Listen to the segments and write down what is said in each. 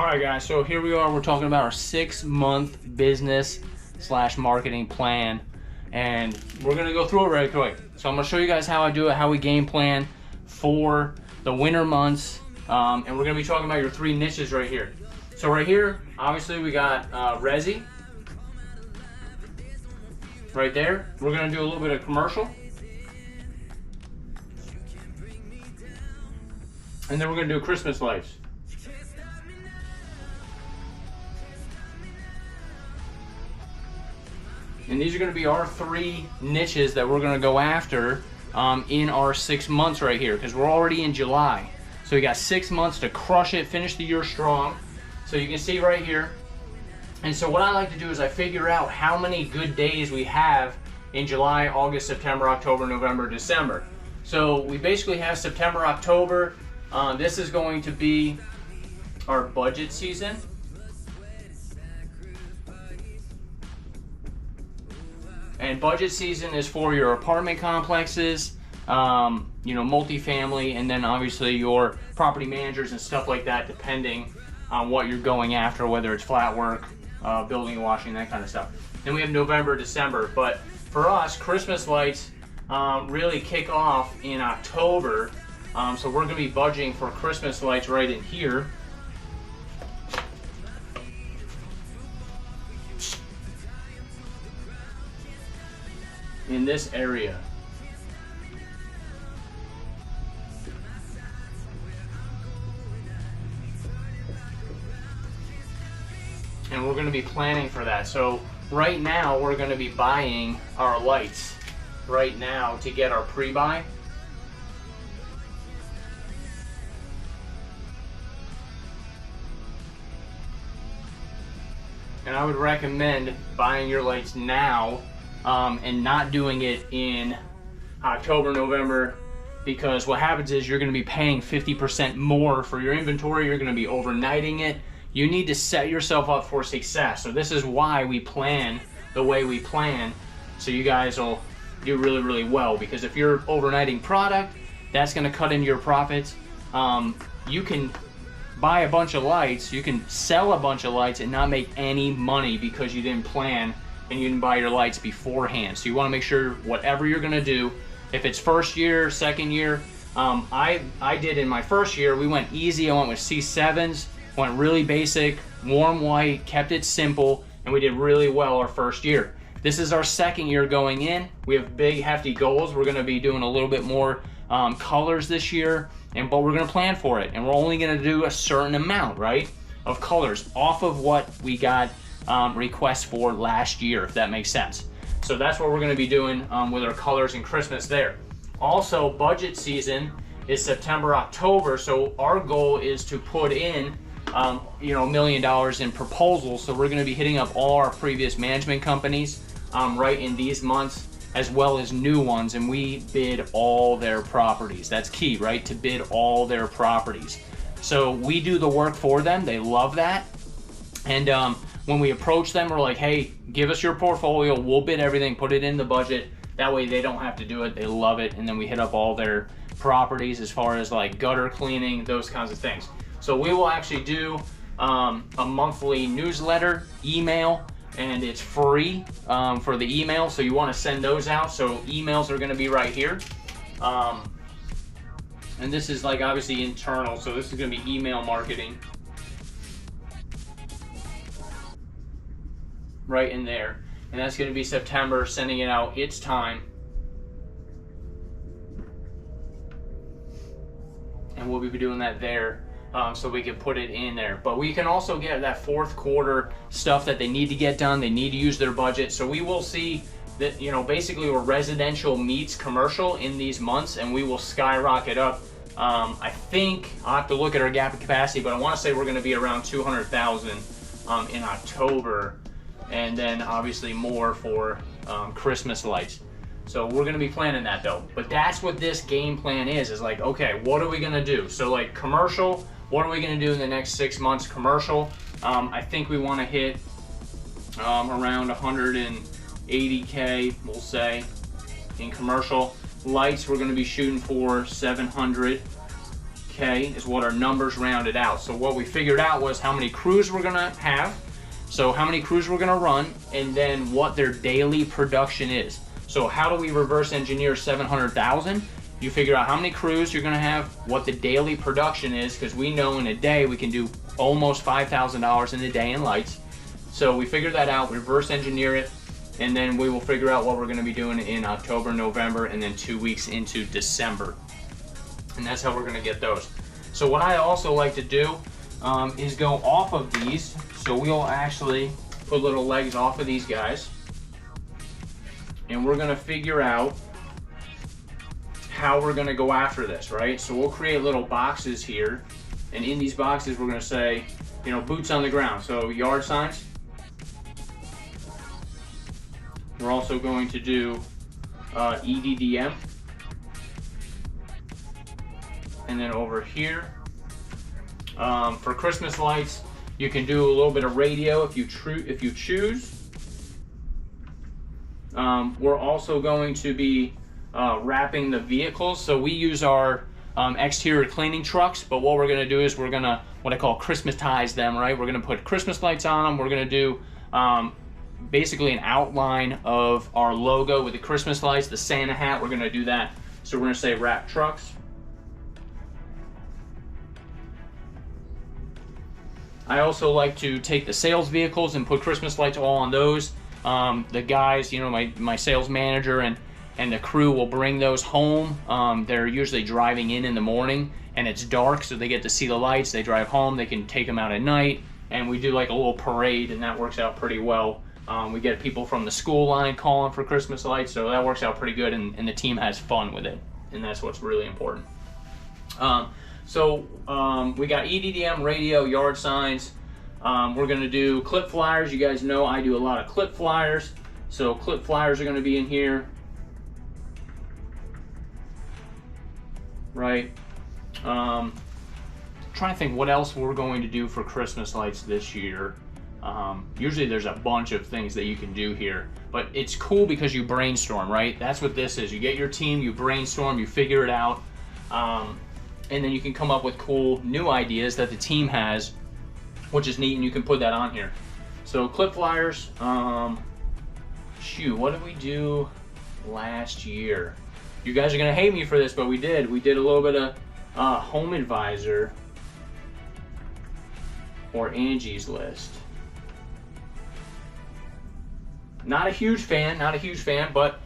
All right, guys, so here we are. We're talking about our 6-month business / marketing plan, and we're gonna go through it really quick. So I'm gonna show you guys how I do it, how we game plan for the winter months, and we're gonna be talking about your 3 niches right here. So right here, obviously we got resi right there. We're gonna do a little bit of commercial, and then we're gonna do Christmas lights. And these are going to be our 3 niches that we're going to go after in our 6 months right here, because we're already in July. So we got 6 months to crush it, finish the year strong. So you can see right here. And so what I like to do is I figure out how many good days we have in July, August, September, October, November, December. So we basically have September, October. This is going to be our budget season. And budget season is for your apartment complexes, multifamily, and then obviously your property managers and stuff like that, depending on what you're going after, whether it's flat work, building and washing, that kind of stuff. Then we have November, December. But for us, Christmas lights really kick off in October. So we're gonna be budgeting for Christmas lights right in here. In this area. And we're going to be planning for that. So right now we're going to be buying our lights right now to get our pre-buy. And I would recommend buying your lights now and not doing it in October, November, because what happens is you're going to be paying 50% more for your inventory. You're going to be overnighting it. You need to set yourself up for success. So this is why we plan the way we plan, so you guys will do really, really well. Because if you're overnighting product, that's going to cut into your profits. You can buy a bunch of lights, you can sell a bunch of lights and not make any money because you didn't plan and you didn't buy your lights beforehand. So you want to make sure whatever you're going to do, if it's first year, second year, I did in my first year, we went easy. I went with C7s, went really basic, warm white, kept it simple, and we did really well our first year. This is our second year going in. We have big, hefty goals. We're going to be doing a little bit more colors this year, but we're going to plan for it. And we're only going to do a certain amount, right, of colors off of what we got requests for last year, if that makes sense. So that's what we're going to be doing with our colors and Christmas there. Also, budget season is September, October, so our goal is to put in $1 million in proposals. So we're going to be hitting up all our previous management companies right in these months, as well as new ones, and we bid all their properties. That's key, right, to bid all their properties. So we do the work for them. They love that. And when we approach them, we're like, hey, give us your portfolio, we'll bid everything, put it in the budget. That way they don't have to do it, they love it. And then we hit up all their properties as far as like gutter cleaning, those kinds of things. So we will actually do a monthly newsletter, email, and it's free for the email. So you want to send those out. So emails are going to be right here. And this is like obviously internal. So this is going to be email marketing. Right in there, and that's going to be September, sending it out. It's time, and we'll be doing that there, so we can put it in there. But we can also get that fourth quarter stuff that they need to get done. They need to use their budget. So we will see that, basically we're residential meets commercial in these months, and we will skyrocket up. I think I'll have to look at our gap of capacity, but I want to say we're going to be around 200,000 in October. And then obviously more for Christmas lights. So we're gonna be planning that though. But that's what this game plan is like, okay, what are we gonna do? So like commercial, what are we gonna do in the next 6 months commercial? I think we wanna hit around 180K, we'll say, in commercial. Lights, we're gonna be shooting for 700. okay, is what our numbers rounded out. So what we figured out was how many crews we're gonna have, so how many crews we're gonna run, and then what their daily production is. So how do we reverse engineer 700,000? You figure out how many crews you're gonna have, what the daily production is, because we know in a day we can do almost $5,000 in a day in lights. So we figure that out, reverse engineer it, and then we will figure out what we're gonna be doing in October, November, and then 2 weeks into December. And that's how we're gonna get those. So what I also like to do is go off of these. So we'll actually put little legs off of these guys, and we're gonna figure out how we're gonna go after this, right? So we'll create little boxes here, and in these boxes we're gonna say, you know, boots on the ground, so yard signs. We're also going to do EDDM. And then over here, for Christmas lights, you can do a little bit of radio if you choose. We're also going to be wrapping the vehicles. So we use our exterior cleaning trucks, but what we're gonna do is we're gonna, what I call Christmatize them, right? We're gonna put Christmas lights on them. We're gonna do basically an outline of our logo with the Christmas lights, the Santa hat. We're gonna do that. So we're gonna say wrap trucks. I also like to take the sales vehicles and put Christmas lights all on those. The guys, you know, my sales manager and the crew will bring those home. They're usually driving in the morning, and it's dark, so they get to see the lights. They drive home, they can take them out at night, and we do like a little parade, and that works out pretty well. We get people from the school line calling for Christmas lights, so that works out pretty good, and the team has fun with it, and that's what's really important. We got EDDM, radio, yard signs. We're gonna do clip flyers. You guys know I do a lot of clip flyers, so clip flyers are gonna be in here. Right. Trying to think what else we're going to do for Christmas lights this year. Usually there's a bunch of things that you can do here, but it's cool because you brainstorm, right? That's what this is. You get your team, you brainstorm, you figure it out, and then you can come up with cool new ideas that the team has, which is neat, and you can put that on here. So clip flyers, shoot, what did we do last year? You guys are gonna hate me for this, but we did a little bit of Home Advisor or Angie's List. Not a huge fan, but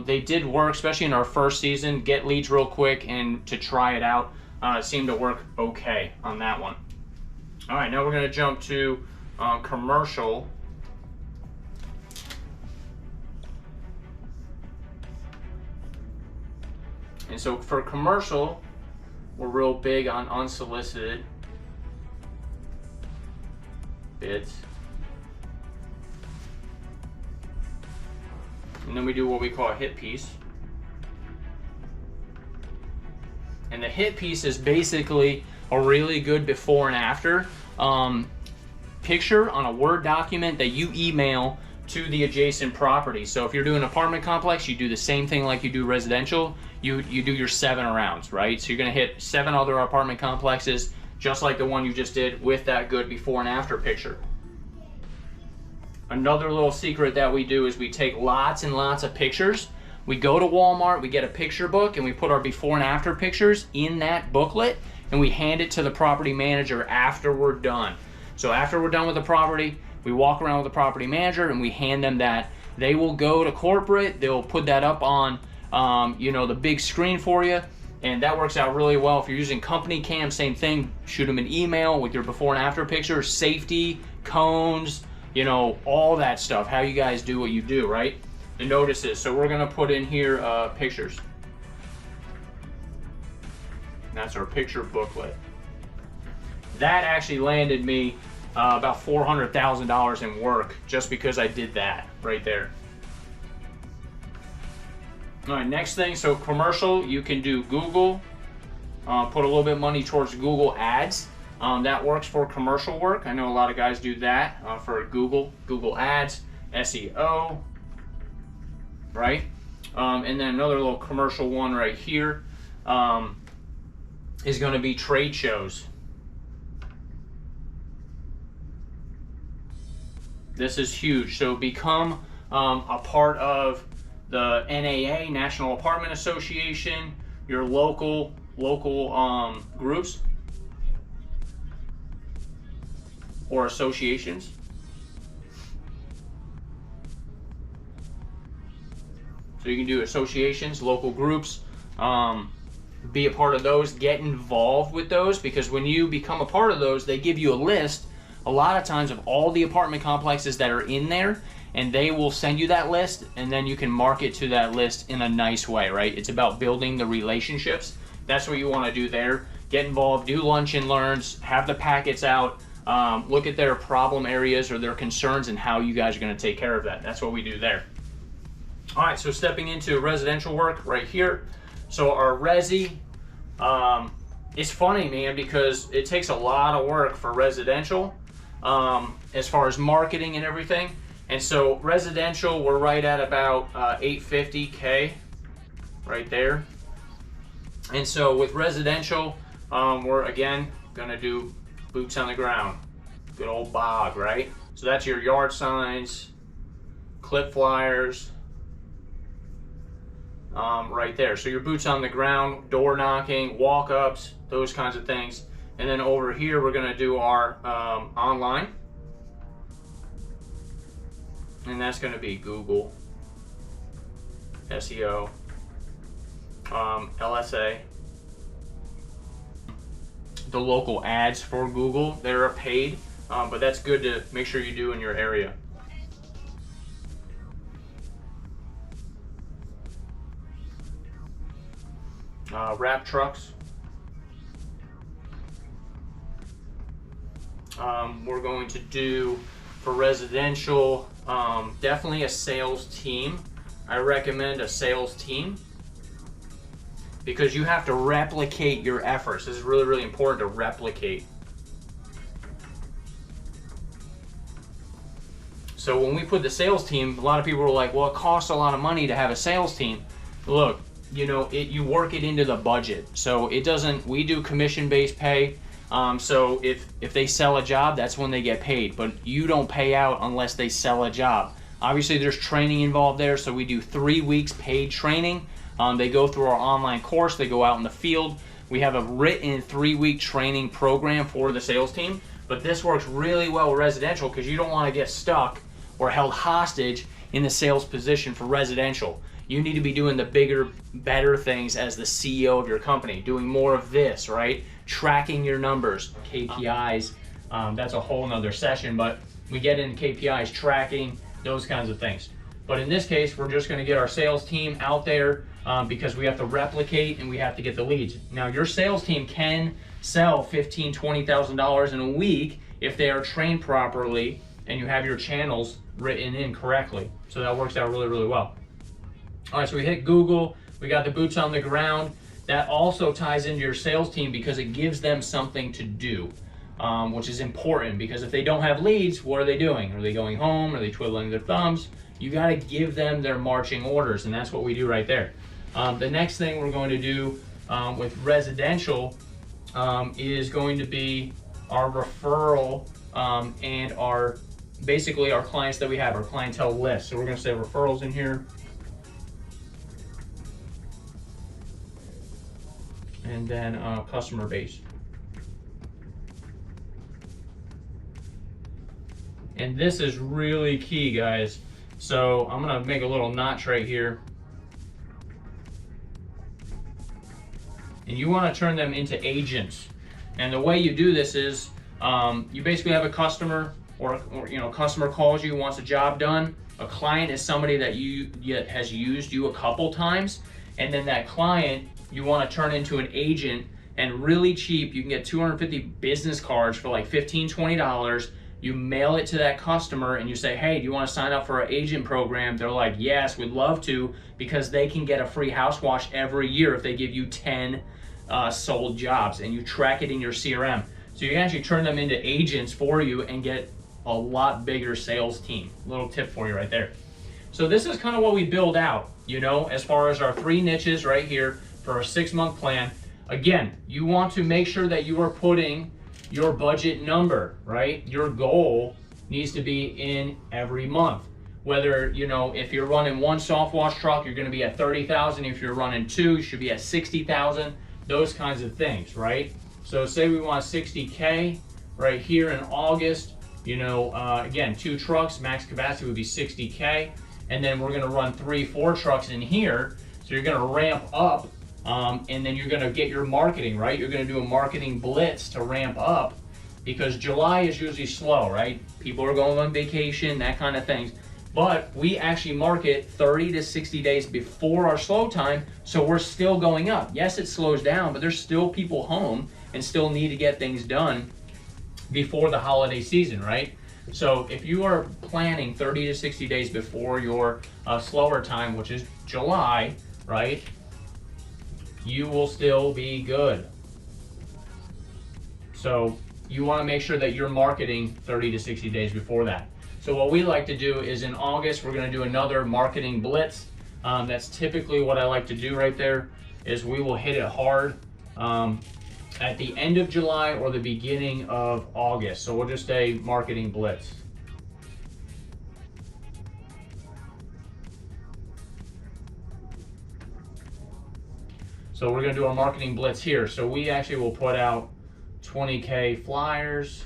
they did work, especially in our first season. Get leads real quick and to try it out. It seemed to work okay on that one. All right, now we're gonna jump to commercial. And so for commercial, we're real big on unsolicited bids. And then we do what we call a hit piece. And the hit piece is basically a really good before and after picture on a Word document that you email to the adjacent property. So if you're doing an apartment complex, you do the same thing like you do residential. You do your 7 rounds, right? So you're gonna hit 7 other apartment complexes, just like the one you just did, with that good before and after picture. Another little secret that we do is we take lots and lots of pictures. We go to Walmart, we get a picture book, and we put our before and after pictures in that booklet, and we hand it to the property manager after we're done. So after we're done with the property, we walk around with the property manager and we hand them that. They will go to corporate, they'll put that up on the big screen for you, and that works out really well. If you're using company cam, same thing. Shoot them an email with your before and after pictures, safety, cones, all that stuff, how you guys do what you do, right? The notices. So we're gonna put in here pictures. That's our picture booklet. That actually landed me about $400,000 in work just because I did that right there. All right, next thing, so commercial, you can do Google, put a little bit of money towards Google Ads. That works for commercial work. I know a lot of guys do that for Google Ads, SEO, right? And then another little commercial one right here is going to be trade shows. This is huge. So become a part of the NAA, National Apartment Association, your local groups or associations. So you can do associations, local groups, be a part of those, get involved with those, because when you become a part of those, they give you a list a lot of times of all the apartment complexes that are in there, and they will send you that list, and then you can market to that list in a nice way, right? It's about building the relationships. That's what you want to do there. Get involved, do lunch and learns, have the packets out, look at their problem areas or their concerns and how you guys are going to take care of that. That's what we do there. All right, so stepping into residential work right here. So our resi, it's funny, man, because it takes a lot of work for residential as far as marketing and everything. And so residential, we're right at about 850K right there. And so with residential, we're again gonna do boots on the ground, good old bog, right? So that's your yard signs, clip flyers, right there. So your boots on the ground, door knocking, walk-ups, those kinds of things. And then over here, we're gonna do our online. And that's gonna be Google, SEO, LSA. The local ads for Google, they're paid, but that's good to make sure you do in your area. Wrap trucks. We're going to do for residential, definitely a sales team. I recommend a sales team because you have to replicate your efforts. This is really, really important to replicate. So when we put the sales team, a lot of people were like, well, it costs a lot of money to have a sales team. Look, you know, you work it into the budget. So it doesn't, we do commission-based pay. So if they sell a job, that's when they get paid, but you don't pay out unless they sell a job. Obviously there's training involved there. So we do 3 weeks paid training. They go through our online course, they go out in the field. We have a written 3-week training program for the sales team, but this works really well with residential because you don't want to get stuck or held hostage in the sales position for residential. You need to be doing the bigger, better things as the CEO of your company, doing more of this, right? Tracking your numbers, KPIs, that's a whole nother session, but we get into KPIs, tracking, those kinds of things. But in this case, we're just gonna get our sales team out there because we have to replicate and we have to get the leads. Now, your sales team can sell $15,000, $20,000 in a week if they are trained properly and you have your channels written in correctly. So that works out really, really well. All right, so we hit Google, we got the boots on the ground. That also ties into your sales team because it gives them something to do, which is important because if they don't have leads, what are they doing? Are they going home? Are they twiddling their thumbs? You gotta give them their marching orders, and that's what we do right there. The next thing we're going to do with residential is going to be our referral and our, basically our clients that we have, our clientele list. So we're gonna say referrals in here. And then customer base. And this is really key, guys. So I'm gonna make a little notch right here. And you wanna turn them into agents. And the way you do this is, you basically have a customer or you know, customer calls you, wants a job done. A client is somebody that has used you a couple times. And then that client, you want to turn into an agent, and really cheap, you can get 250 business cards for like $15, $20. You mail it to that customer and you say, hey, do you want to sign up for our agent program? They're like, yes, we'd love to, because they can get a free house wash every year if they give you 10 sold jobs, and you track it in your CRM. So you can actually turn them into agents for you and get a lot bigger sales team. Little tip for you right there. So this is kind of what we build out, you know, as far as our 3 niches right here for a 6-month plan. again, you want to make sure that you are putting your budget number, right? Your goal needs to be in every month. Whether, you know, if you're running one soft wash truck, you're going to be at 30,000. If you're running two, you should be at 60,000. Those kinds of things, right? So say we want 60K right here in August. You know, again, 2 trucks, max capacity would be 60K. And then we're going to run 3-4 trucks in here. So you're going to ramp up, and then you're going to get your marketing, right? You're going to do a marketing blitz to ramp up, because July is usually slow, right? People are going on vacation, that kind of things. But we actually market 30 to 60 days before our slow time, so we're still going up. Yes, it slows down, but there's still people home and still need to get things done before the holiday season, right? So if you are planning 30 to 60 days before your slower time, which is July, right, you will still be good. So you want to make sure that you're marketing 30 to 60 days before that. So what we like to do is in August, we're going to do another marketing blitz. That's typically what I like to do right there, is we will hit it hard at the end of July or the beginning of August. So we'll just say marketing blitz. So we're going to do our marketing blitz here. So we actually will put out 20K flyers.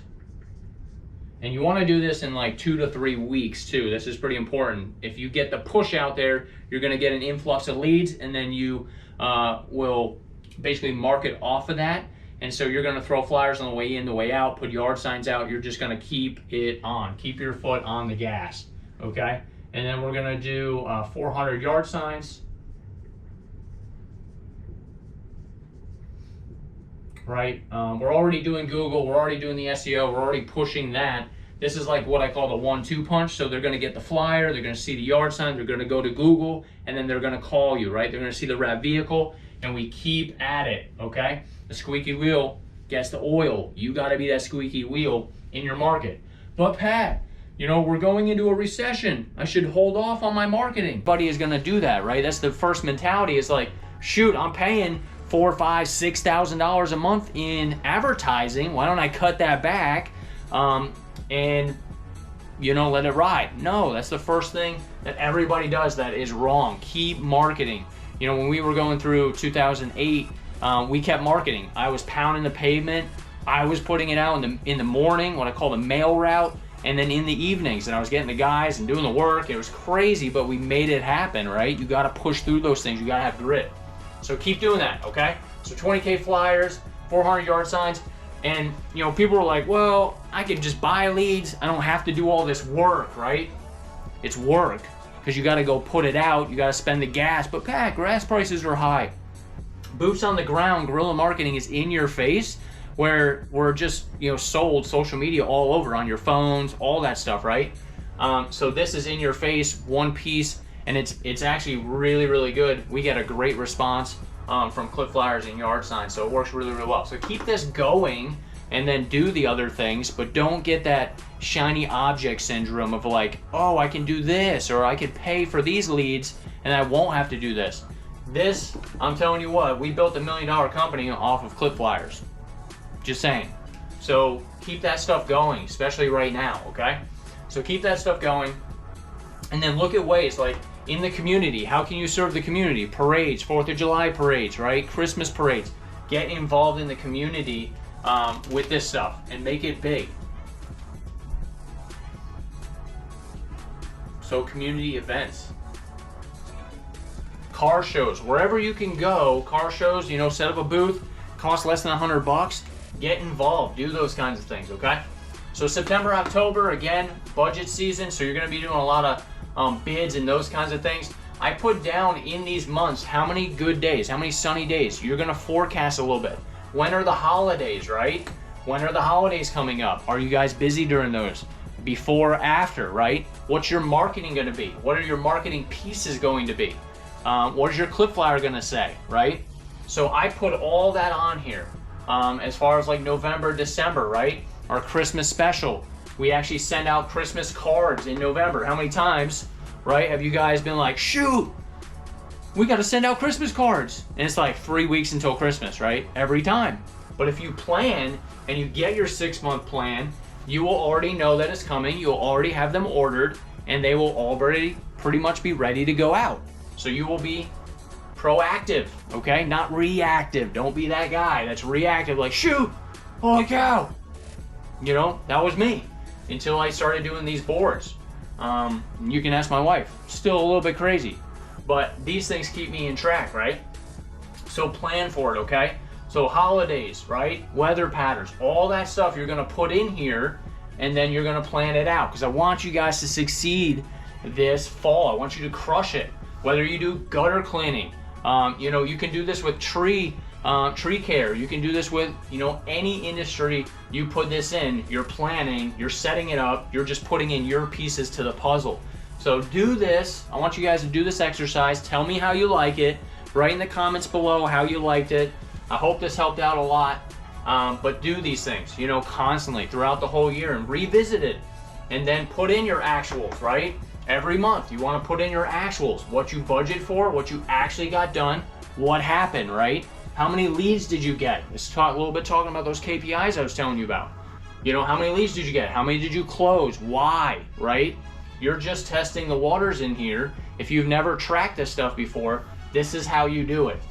And you want to do this in like 2 to 3 weeks too. This is pretty important. If you get the push out there, you're going to get an influx of leads, and then you will basically market off of that. And so you're going to throw flyers on the way in, the way out, put yard signs out. You're just going to keep it on. Keep your foot on the gas, okay? And then we're going to do 400 yard signs. Right? We're already doing Google, we're already doing the SEO, we're already pushing that. This is like what I call the 1-2 punch. So they're going to get the flyer, they're going to see the yard sign, they're going to go to Google, and then they're going to call you, right? They're going to see the wrap vehicle, and we keep at it, okay? The squeaky wheel gets the oil. You got to be that squeaky wheel in your market. But Pat, you know, we're going into a recession. I should hold off on my marketing. Buddy is going to do that, right? That's the first mentality. It's like, shoot, I'm paying $4,000, $5,000, $6,000 a month in advertising. Why don't I cut that back and, you know, let it ride? No, that's the first thing that everybody does that is wrong. Keep marketing. You know, when we were going through 2008, we kept marketing. I was pounding the pavement. I was putting it out in the morning, what I call the mail route, and then in the evenings. And I was getting the guys and doing the work. It was crazy, but we made it happen, right? You got to push through those things. You got to have grit. So keep doing that, okay? So 20K flyers, 400 yard signs, and you know, people are like, well, I could just buy leads. I don't have to do all this work, right? It's work, because you got to go put it out. You got to spend the gas. But Pat, gas prices are high. Boots on the ground, guerrilla marketing is in your face, where we're just, you know, sold social media all over on your phones, all that stuff, right? So this is in your face, one piece. And it's actually really, really good. We get a great response from clip flyers and yard signs, so it works really, really well. So keep this going and then do the other things, but don't get that shiny object syndrome of like, oh, I can do this, or I could pay for these leads and I won't have to do this. This, I'm telling you what, we built $1 million company off of clip flyers. Just saying. So keep that stuff going, especially right now, okay? So keep that stuff going. And then look at ways like in the community, how can you serve the community? Parades, 4th of July parades, right? Christmas parades. Get involved in the community with this stuff and make it big. So community events. Car shows, wherever you can go, car shows, you know, set up a booth, cost less than $100, get involved, do those kinds of things, okay? So September, October, again, budget season, so you're gonna be doing a lot of bids and those kinds of things. I put down in these months how many good days, how many sunny days. You're gonna forecast a little bit. When are the holidays, right? When are the holidays coming up? Are you guys busy during those? Before, after, right? What's your marketing gonna be? What are your marketing pieces going to be? What is your clip flyer gonna say, right? So I put all that on here. As far as like November, December, right? Our Christmas special. We actually send out Christmas cards in November. How many times, right, have you guys been like, shoot, we got to send out Christmas cards. And it's like 3 weeks until Christmas, right? Every time. But if you plan and you get your 6-month plan, you will already know that it's coming. You'll already have them ordered, and they will already pretty much be ready to go out. So you will be proactive, okay? Not reactive. Don't be that guy that's reactive, like, shoot, holy cow. You know, that was me until I started doing these boards. You can ask my wife. Still a little bit crazy, but these things keep me in track, right? So plan for it, okay? So holidays, right? Weather patterns, all that stuff you're gonna put in here, and then you're gonna plan it out, because I want you guys to succeed this fall. I want you to crush it. Whether you do gutter cleaning, you know, you can do this with tree care. You can do this with, you know, any industry you put this in. You're planning, you're setting it up, you're just putting in your pieces to the puzzle. So do this. I want you guys to do this exercise. Tell me how you like it. Write in the comments below how you liked it. I hope this helped out a lot. But do these things, you know, constantly throughout the whole year, and revisit it, and then put in your actuals, right? Every month you want to put in your actuals, what you budget for, what you actually got done, what happened, right? How many leads did you get? Let's talk a little bit, talking about those KPIs I was telling you about. You know, how many leads did you get? How many did you close? Why, right? You're just testing the waters in here. If you've never tracked this stuff before, this is how you do it.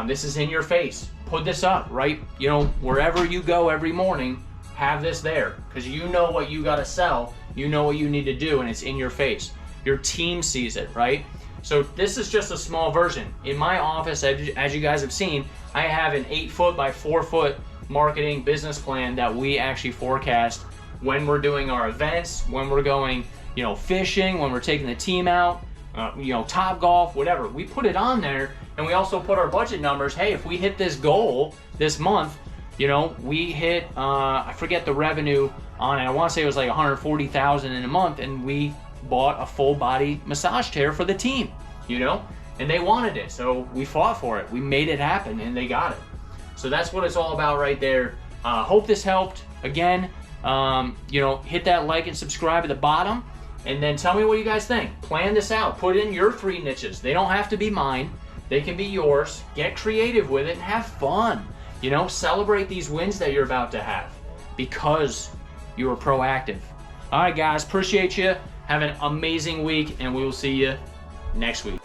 This is in your face. Put this up, right? You know, wherever you go every morning, have this there, because you know what you got to sell. You know what you need to do, and it's in your face. Your team sees it, right? So this is just a small version. In my office, as you guys have seen, I have an 8-foot by 4-foot marketing business plan that we actually forecast when we're doing our events, when we're going, you know, fishing, when we're taking the team out, you know, Top Golf, whatever. We put it on there, and we also put our budget numbers. Hey, if we hit this goal this month, you know, we hit, I forget the revenue on it. I want to say it was like $140,000 in a month, and we bought a full body massage chair for the team, you know, and they wanted it. So we fought for it. We made it happen, and they got it. So that's what it's all about right there. Hope this helped. Again, you know, hit that like and subscribe at the bottom, and then tell me what you guys think. Plan this out. Put in your 3 niches. They don't have to be mine. They can be yours. Get creative with it and have fun. You know, celebrate these wins that you're about to have because you were proactive. All right, guys, appreciate you. Have an amazing week, and we will see you next week.